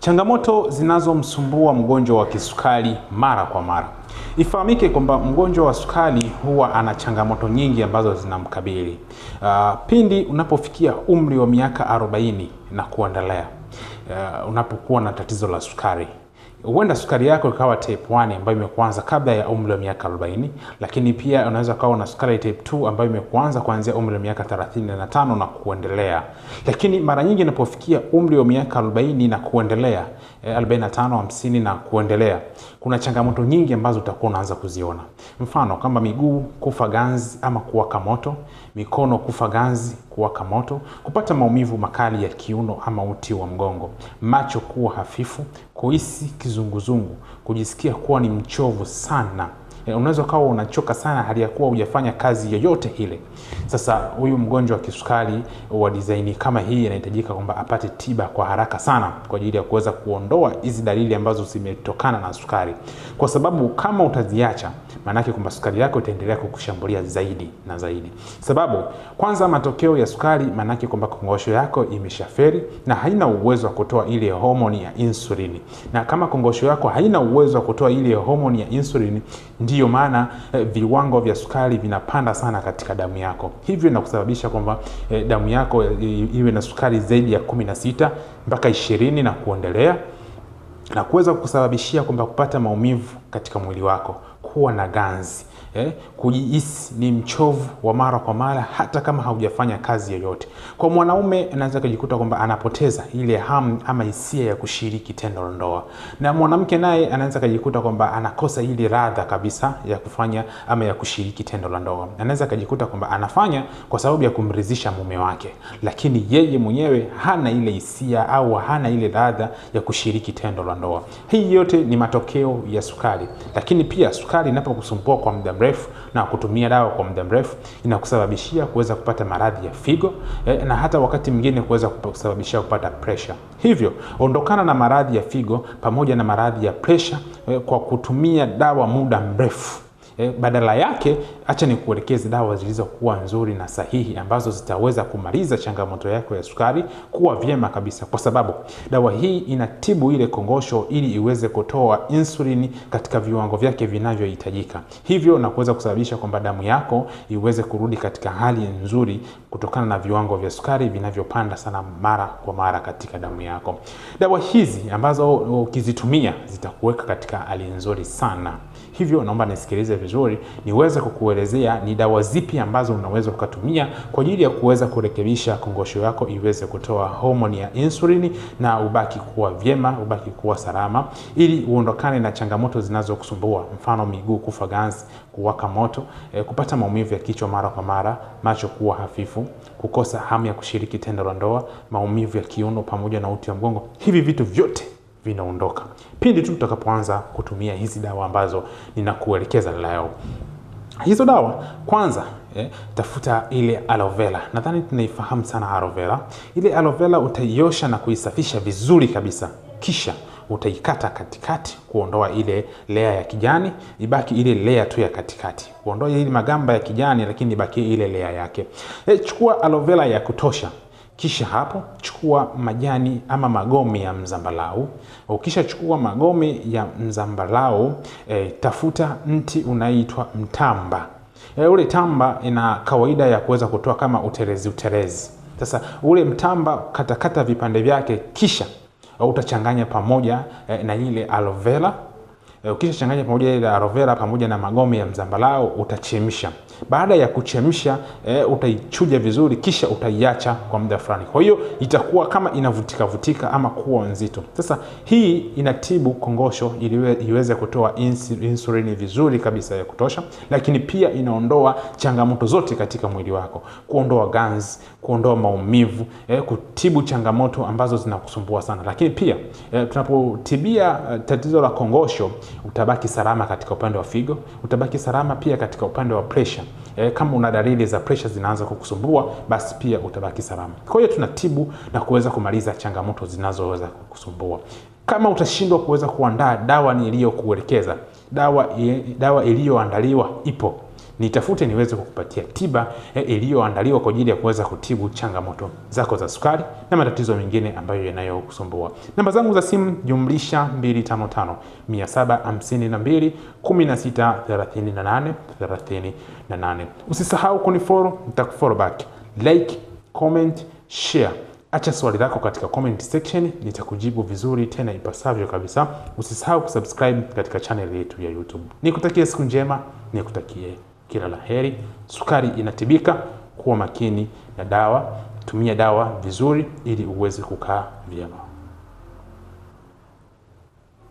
Changamoto zinazomsumbua mgonjwa wa kisukari mara kwa mara. Ifahamike kwamba mgonjwa wa sukari huwa ana changamoto nyingi ambazo zinamkabili. Pindi unapofikia umri wa miaka 40 na kuendelea, unapokuwa na tatizo la sukari, huenda sukari yako ikawa type 1 ambayo imekuanza kabla ya umri wa miaka 40, lakini pia unaweza kuwa na sukari type 2 ambayo imekuanza kuanzia umri wa miaka 35 na kuendelea. Lakini mara nyingi unapofikia umri wa miaka 40 na kuendelea, 45, 50 na kuendelea, kuna changamoto nyingi ambazo utakuwa unaanza kuziona. Mfano kama miguu kufa ganzi ama kuwaka moto, mikono kufa ganzi, kuwaka moto, kupata maumivu makali ya kiuno ama uti wa mgongo, macho kuwa hafifu, kuhisi kizunguzungu, kujisikia kuwa ni mchovu sana. Unaweza kuwa unachoka sana hali ya kuwa hujafanya kazi yoyote ile. Sasa huyu mgonjwa wa kisukari wa design kama hii inahitajika kwamba apate tiba kwa haraka sana kwa ajili ya kuweza kuondoa hizi dalili ambazo zimetokana na sukari. Kwa sababu kama utaziacha, maana yake kwamba sukari yako itaendelea kukushambulia zaidi na zaidi. Sababu kwanza, matokeo ya sukari maana yake kwamba kongosho yako imeshaferi na haina uwezo wa kutoa ile homoni ya insulini. Na kama kongosho yako haina uwezo wa kutoa ile homoni ya insulini, ndiyo maana viwango vya sukari vinapanda sana katika damu yako. Hivyo inakusababisha kwamba damu yako iwe na sukari zaidi ya 16 mpaka 20 na kuendelea, na kuweza kusababishia kwamba kupata maumivu katika mwili wako, kuwa na ganzi, kujihisi ni mchovu wa mara kwa mara hata kama haujafanya kazi yoyote. Kwa mwanaume anaweza kujikuta kwamba anapoteza ile hamu ama hisia ya kushiriki tendo la ndoa, na mwanamke naye anaweza kujikuta kwamba anakosa ile ladha kabisa ya kufanya ama ya kushiriki tendo la ndoa. Anaweza kujikuta kwamba anafanya kwa sababu ya kumridhisha mume wake, lakini yeye mwenyewe hana ile hisia au hana ile ladha ya kushiriki tendo la ndoa. Hii yote ni matokeo ya sukari. Lakini pia sukari inapokusumbua kwa muda mrefu na kutumia dawa kwa muda mrefu, inakusababishia kuweza kupata maradhi ya figo, na hata wakati mwingine kuweza kusababishia kupata pressure. Hivyo ondokana na maradhi ya figo pamoja na maradhi ya pressure kwa kutumia dawa muda mrefu. Badala yake, acha nikuelekeze dawa zilizokuwa nzuri na sahihi ambazo zitaweza kumaliza changamoto yako ya sukari kuwa vyema kabisa, kwa sababu dawa hii inatibu ile kongosho ili iweze kutoa insulini katika viwango vyake vinavyohitajika, hivyo na kuweza kusababisha kwamba damu yako iweze kurudi katika hali nzuri kutokana na viwango vya sukari vinavyopanda sana mara kwa mara katika damu yako. Dawa hizi ambazo ukizitumia zitakuweka katika hali nzuri sana. Hivyo naomba nisikilize vizuri niweze kukuelezea ni dawa zipi ambazo unaweza kutumia kwa ajili ya kuweza kurekebisha kongosho yako iweze kutoa homoni ya insulini na ubaki kuwa vyema, ubaki kuwa salama, ili uondokane na changamoto zinazokusumbua, mfano miguu kufa ganzi, kuwaka moto, kupata maumivu ya kichwa mara kwa mara, macho kuwa hafifu, kukosa hamu ya kushiriki tendo la ndoa, maumivu ya kiuno pamoja na uti wa mgongo. Hivi vitu vyote vinaondoka pindi tu tutakapoanza kutumia hizi dawa ambazo ninakuelekeza leo. Hizo dawa kwanza, tafuta ile aloe vera. Nadhani tunaifahamu sana aloe vera. Ile aloe vera utaiosha na kuisafisha vizuri kabisa, kisha utaikata katikati kuondoa ile layer ya kijani, ibaki ile layer tu ya katikati. Kuondoa ile magamba ya kijani, lakini ibaki ile layer yake. Chukua aloe vera ya kutosha. Kisha hapo chukua majani ama magome ya mzambalau. Ukisha chukua magome ya mzambalau, tafuta mti unaitwa mtamba. Ule tamba ina kawaida ya kuweza kutoa kama uterezi. Sasa ule mtamba katakata vipande vyake, kisha utachanganya pamoja na ile aloe vera. Ukisha changanya pamoja ile aloe vera pamoja na magome ya mzambalau, utachemsha. Baada ya kuchemsha, utaichuja vizuri, kisha utaiacha kwa muda fulani. Kwa hiyo itakuwa kama inavutika ama kuwa nzito. Sasa hii inatibu kongosho ili iweze kutoa insulini vizuri kabisa ya kutosha, lakini pia inaondoa changamoto zote katika mwili wako, kuondoa ganzi, kuondoa maumivu, kutibu changamoto ambazo zinakusumbua sana. Lakini pia tunapotibia tatizo la kongosho, utabaki salama katika upande wa figo, utabaki salama pia katika upande wa pressure. Kama una dalili za pressure zinaanza kukusumbua, basi pia utabaki salama. Kwa hiyo tunatibu na kuweza kumaliza changamoto zinazoweza kukusumbua. Kama utashindwa kuweza kuandaa dawa niliyokuelekeza, dawa iliyoandaliwa ipo, nitafute niweze kukupatia tiba iliyoandaliwa kwa ajili ya kuweza kutibu changamoto zako za sukari na matatizo mengine ambayo yanayokusumbua. Namba zangu za simu jumlisha 255 752 16 38 38. Usisahau kunifollow, nitakufollow back. Like, comment, share. Acha swali lako katika comment section, nitakujibu vizuri tena ipasavyo kabisa. Usisahau kusubscribe katika channel yetu ya YouTube. Nikutakie siku njema, nikutakie kila la heri. Sukari inatibika, kuwa makini na dawa. Tumia dawa vizuri ili uweze kukaa vyema.